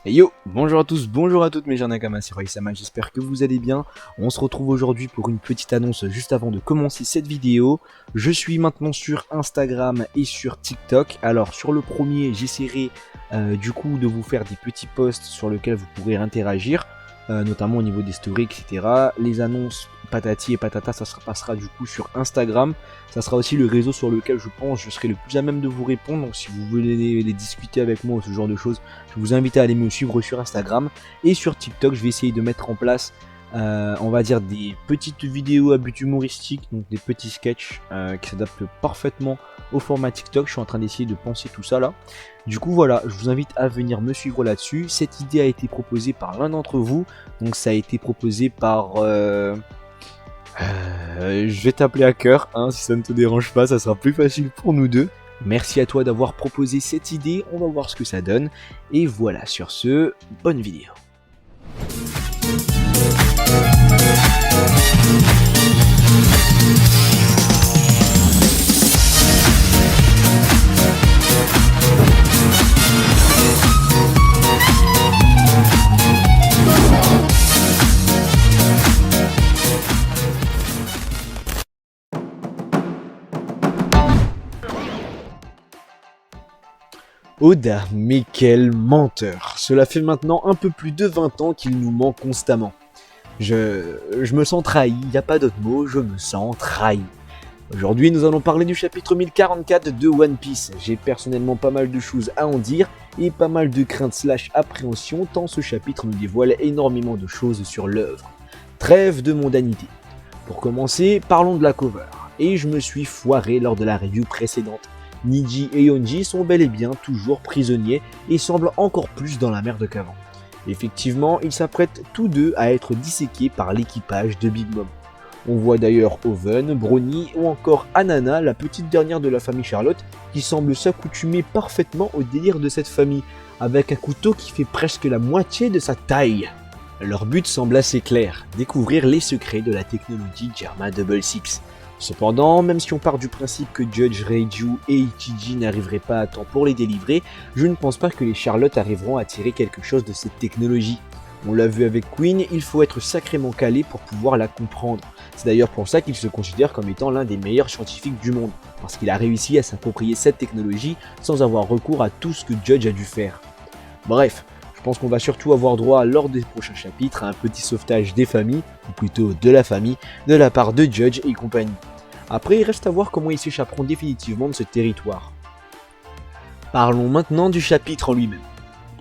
Hey yo, bonjour à tous, bonjour à toutes mes chers Nakamas, c'est Roy-sama, j'espère que vous allez bien. On se retrouve aujourd'hui pour une petite annonce juste avant de commencer cette vidéo. Je suis maintenant sur Instagram et sur TikTok. Alors sur le premier, j'essaierai du coup de vous faire des petits posts sur lesquels vous pourrez interagir, notamment au niveau des stories, etc. Les annonces patati et patata, ça se passera du coup sur Instagram. Ça sera aussi le réseau sur lequel je pense je serai le plus à même de vous répondre. Donc si vous voulez les discuter avec moi ou ce genre de choses, je vous invite à aller me suivre sur Instagram et sur TikTok. Je vais essayer de mettre en place, on va dire, des petites vidéos à but humoristique, donc des petits sketchs qui s'adaptent parfaitement au format TikTok. Je suis en train d'essayer de penser tout ça là. Du coup voilà, je vous invite à venir me suivre là-dessus. Cette idée a été proposée par l'un d'entre vous, donc ça a été proposé par... je vais t'appeler à cœur, hein, si ça ne te dérange pas, ça sera plus facile pour nous deux. Merci à toi d'avoir proposé cette idée, on va voir ce que ça donne. Et voilà, sur ce, bonne vidéo. Oda, mais quel menteur! Cela fait maintenant un peu plus de 20 ans qu'il nous ment constamment. Je me sens trahi, y a pas d'autre mot, je me sens trahi. Aujourd'hui, nous allons parler du chapitre 1044 de One Piece. J'ai personnellement pas mal de choses à en dire et pas mal de craintes slash appréhension tant ce chapitre nous dévoile énormément de choses sur l'œuvre. Trêve de mondanité. Pour commencer, parlons de la cover. Et je me suis foiré lors de la review précédente. Niji et Yonji sont bel et bien toujours prisonniers et semblent encore plus dans la merde qu'avant. Effectivement, ils s'apprêtent tous deux à être disséqués par l'équipage de Big Mom. On voit d'ailleurs Oven, Brony ou encore Anana, la petite dernière de la famille Charlotte, qui semble s'accoutumer parfaitement au délire de cette famille, avec un couteau qui fait presque la moitié de sa taille. Leur but semble assez clair, découvrir les secrets de la technologie Germa 66. Cependant, même si on part du principe que Judge Reiju et Ichiji n'arriveraient pas à temps pour les délivrer, je ne pense pas que les Charlotte arriveront à tirer quelque chose de cette technologie. On l'a vu avec Queen, il faut être sacrément calé pour pouvoir la comprendre. C'est d'ailleurs pour ça qu'il se considère comme étant l'un des meilleurs scientifiques du monde, parce qu'il a réussi à s'approprier cette technologie sans avoir recours à tout ce que Judge a dû faire. Bref, je pense qu'on va surtout avoir droit lors des prochains chapitres à un petit sauvetage des familles, ou plutôt de la famille, de la part de Judge et compagnie. Après, il reste à voir comment ils s'échapperont définitivement de ce territoire. Parlons maintenant du chapitre en lui-même.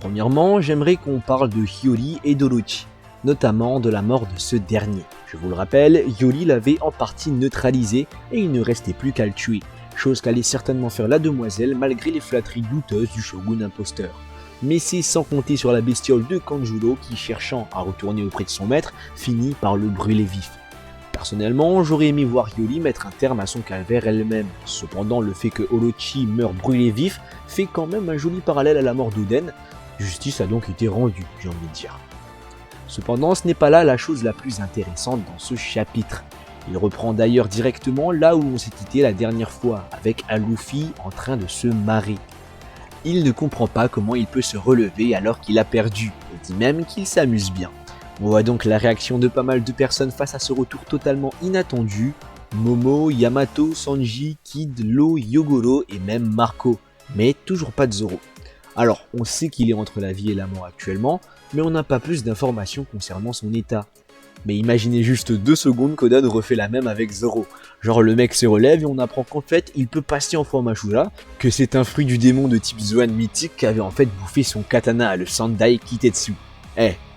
Premièrement, j'aimerais qu'on parle de Hiyori et d'Orochi, notamment de la mort de ce dernier. Je vous le rappelle, Hiyori l'avait en partie neutralisé et il ne restait plus qu'à le tuer, chose qu'allait certainement faire la demoiselle malgré les flatteries douteuses du shogun imposteur. Mais c'est sans compter sur la bestiole de Kanjuro qui, cherchant à retourner auprès de son maître, finit par le brûler vif. Personnellement, j'aurais aimé voir Hiyori mettre un terme à son calvaire elle-même. Cependant, le fait que Orochi meure brûlé vif fait quand même un joli parallèle à la mort d'Oden. Justice a donc été rendue, j'ai envie de dire. Cependant, ce n'est pas là la chose la plus intéressante dans ce chapitre. Il reprend d'ailleurs directement là où on s'est quitté la dernière fois, avec un Luffy en train de se marrer. Il ne comprend pas comment il peut se relever alors qu'il a perdu, et dit même qu'il s'amuse bien. On voit donc la réaction de pas mal de personnes face à ce retour totalement inattendu. Momo, Yamato, Sanji, Kid, Law, Yogoro et même Marco. Mais toujours pas de Zoro. Alors, on sait qu'il est entre la vie et la mort actuellement, mais on n'a pas plus d'informations concernant son état. Mais imaginez juste 2 secondes qu'Oda refait la même avec Zoro. Genre le mec se relève et on apprend qu'en fait il peut passer en forme Ashura, que c'est un fruit du démon de type Zoan mythique qui avait en fait bouffé son katana, le Sandai Kitetsu.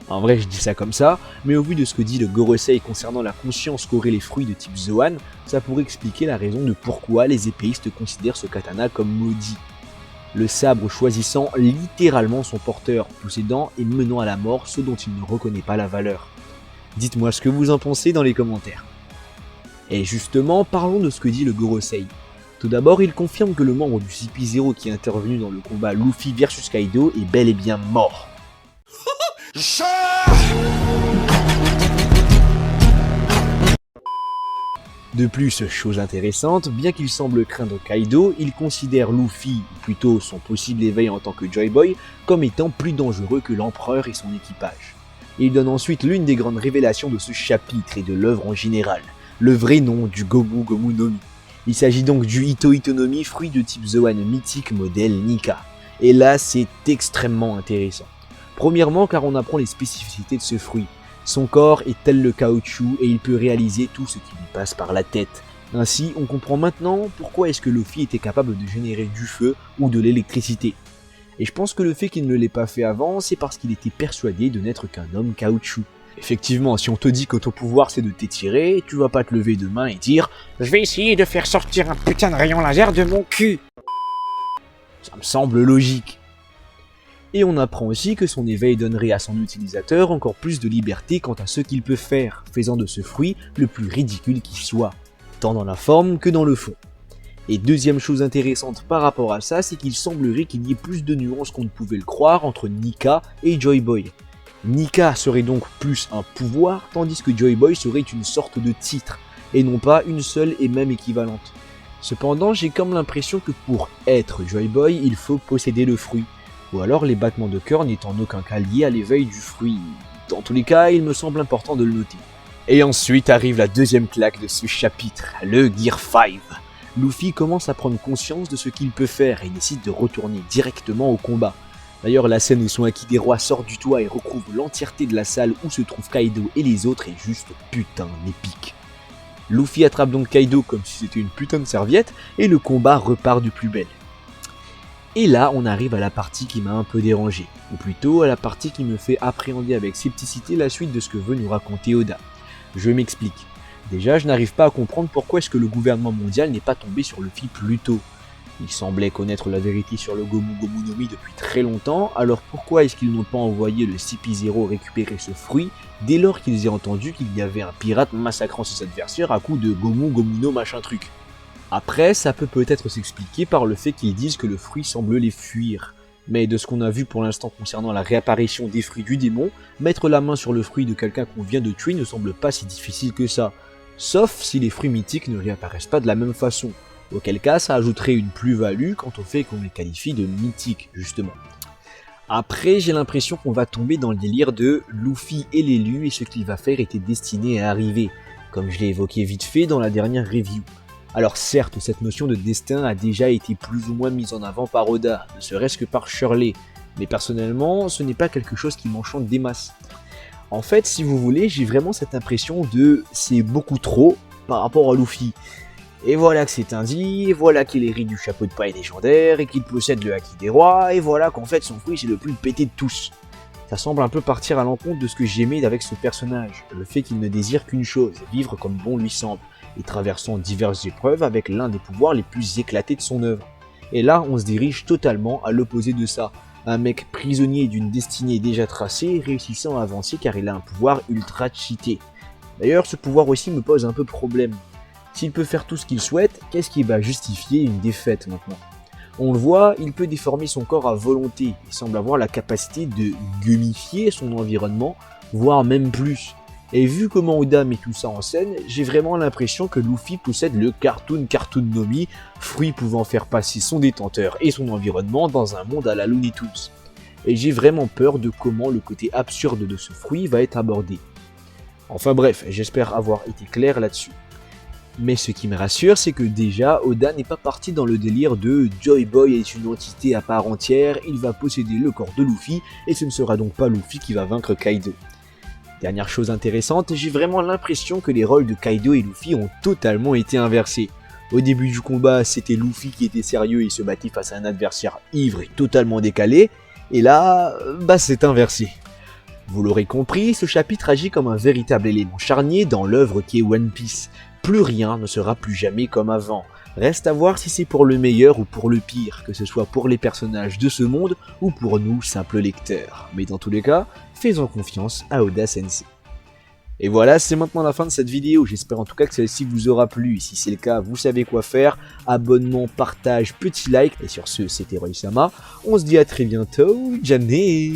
En vrai, je dis ça comme ça, mais au vu de ce que dit le Gorosei concernant la conscience qu'auraient les fruits de type Zoan, ça pourrait expliquer la raison de pourquoi les épéistes considèrent ce katana comme maudit. Le sabre choisissant littéralement son porteur, possédant et menant à la mort ceux dont il ne reconnaît pas la valeur. Dites-moi ce que vous en pensez dans les commentaires. Et justement, parlons de ce que dit le Gorosei. Tout d'abord, il confirme que le membre du CP0 qui est intervenu dans le combat Luffy vs Kaido est bel et bien mort. De plus, chose intéressante, bien qu'il semble craindre Kaido, il considère Luffy, ou plutôt son possible éveil en tant que Joy Boy, comme étant plus dangereux que l'empereur et son équipage. Et il donne ensuite l'une des grandes révélations de ce chapitre et de l'œuvre en général, le vrai nom du Gomu Gomu no Mi. Il s'agit donc du Ito Ito no Mi, fruit de type Zoan mythique modèle Nika. Et là, c'est extrêmement intéressant. Premièrement, car on apprend les spécificités de ce fruit. Son corps est tel le caoutchouc et il peut réaliser tout ce qui lui passe par la tête. Ainsi, on comprend maintenant pourquoi est-ce que Luffy était capable de générer du feu ou de l'électricité. Et je pense que le fait qu'il ne l'ait pas fait avant, c'est parce qu'il était persuadé de n'être qu'un homme caoutchouc. Effectivement, si on te dit que ton pouvoir c'est de t'étirer, tu vas pas te lever demain et dire « Je vais essayer de faire sortir un putain de rayon laser de mon cul !» Ça me semble logique. Et on apprend aussi que son éveil donnerait à son utilisateur encore plus de liberté quant à ce qu'il peut faire, faisant de ce fruit le plus ridicule qui soit, tant dans la forme que dans le fond. Et deuxième chose intéressante par rapport à ça, c'est qu'il semblerait qu'il y ait plus de nuances qu'on ne pouvait le croire entre Nika et Joy Boy. Nika serait donc plus un pouvoir, tandis que Joy Boy serait une sorte de titre, et non pas une seule et même équivalente. Cependant, j'ai comme l'impression que pour être Joy Boy, il faut posséder le fruit. Ou alors les battements de cœur n'est en aucun cas liés à l'éveil du fruit. Dans tous les cas, il me semble important de le noter. Et ensuite arrive la deuxième claque de ce chapitre, le Gear 5. Luffy commence à prendre conscience de ce qu'il peut faire et décide de retourner directement au combat. D'ailleurs, la scène où son Haki des rois sort du toit et recouvre l'entièreté de la salle où se trouvent Kaido et les autres est juste putain épique. Luffy attrape donc Kaido comme si c'était une putain de serviette et le combat repart du plus belle. Et là, on arrive à la partie qui m'a un peu dérangé, ou plutôt à la partie qui me fait appréhender avec scepticité la suite de ce que veut nous raconter Oda. Je m'explique. Déjà, je n'arrive pas à comprendre pourquoi est-ce que le gouvernement mondial n'est pas tombé sur Luffy plus tôt. Il semblait connaître la vérité sur le Gomu Gomu no Mi depuis très longtemps, alors pourquoi est-ce qu'ils n'ont pas envoyé le CP0 récupérer ce fruit dès lors qu'ils aient entendu qu'il y avait un pirate massacrant ses adversaires à coups de Gomu Gomu no machin truc. Après, ça peut peut-être s'expliquer par le fait qu'ils disent que le fruit semble les fuir. Mais de ce qu'on a vu pour l'instant concernant la réapparition des fruits du démon, mettre la main sur le fruit de quelqu'un qu'on vient de tuer ne semble pas si difficile que ça. Sauf si les fruits mythiques ne réapparaissent pas de la même façon. Auquel cas, ça ajouterait une plus-value quant au fait qu'on les qualifie de mythiques, justement. Après, j'ai l'impression qu'on va tomber dans le délire de Luffy et l'élu et ce qu'il va faire était destiné à arriver, comme je l'ai évoqué vite fait dans la dernière review. Alors certes, cette notion de destin a déjà été plus ou moins mise en avant par Oda, ne serait-ce que par Shirley, mais personnellement, ce n'est pas quelque chose qui m'enchante des masses. En fait, si vous voulez, j'ai vraiment cette impression de c'est beaucoup trop par rapport à Luffy. Et voilà que c'est un dit, et voilà qu'il hérite du chapeau de paille légendaire, et qu'il possède le Haki des rois, et voilà qu'en fait son fruit c'est le plus pété de tous. Ça semble un peu partir à l'encontre de ce que j'aimais avec ce personnage, le fait qu'il ne désire qu'une chose, vivre comme bon lui semble, et traversant diverses épreuves avec l'un des pouvoirs les plus éclatés de son œuvre. Et là, on se dirige totalement à l'opposé de ça, un mec prisonnier d'une destinée déjà tracée, réussissant à avancer car il a un pouvoir ultra cheaté. D'ailleurs, ce pouvoir aussi me pose un peu problème. S'il peut faire tout ce qu'il souhaite, qu'est-ce qui va justifier une défaite maintenant ? On le voit, il peut déformer son corps à volonté, et semble avoir la capacité de gummifier son environnement, voire même plus. Et vu comment Oda met tout ça en scène, j'ai vraiment l'impression que Luffy possède le Cartoon no Mi, fruit pouvant faire passer son détenteur et son environnement dans un monde à la Looney Tunes. Et j'ai vraiment peur de comment le côté absurde de ce fruit va être abordé. Enfin bref, j'espère avoir été clair là-dessus. Mais ce qui me rassure, c'est que déjà, Oda n'est pas parti dans le délire de Joy Boy est une entité à part entière, il va posséder le corps de Luffy, et ce ne sera donc pas Luffy qui va vaincre Kaido. Dernière chose intéressante, j'ai vraiment l'impression que les rôles de Kaido et Luffy ont totalement été inversés. Au début du combat, c'était Luffy qui était sérieux et se battait face à un adversaire ivre et totalement décalé, et là, c'est inversé. Vous l'aurez compris, ce chapitre agit comme un véritable élément charnier dans l'œuvre qui est One Piece. Plus rien ne sera plus jamais comme avant. Reste à voir si c'est pour le meilleur ou pour le pire, que ce soit pour les personnages de ce monde ou pour nous, simples lecteurs. Mais dans tous les cas, faisons confiance à Oda Sensei. Et voilà, c'est maintenant la fin de cette vidéo. J'espère en tout cas que celle-ci vous aura plu. Et si c'est le cas, vous savez quoi faire. Abonnement, partage, petit like. Et sur ce, c'était Roy Sama. On se dit à très bientôt. Jamais.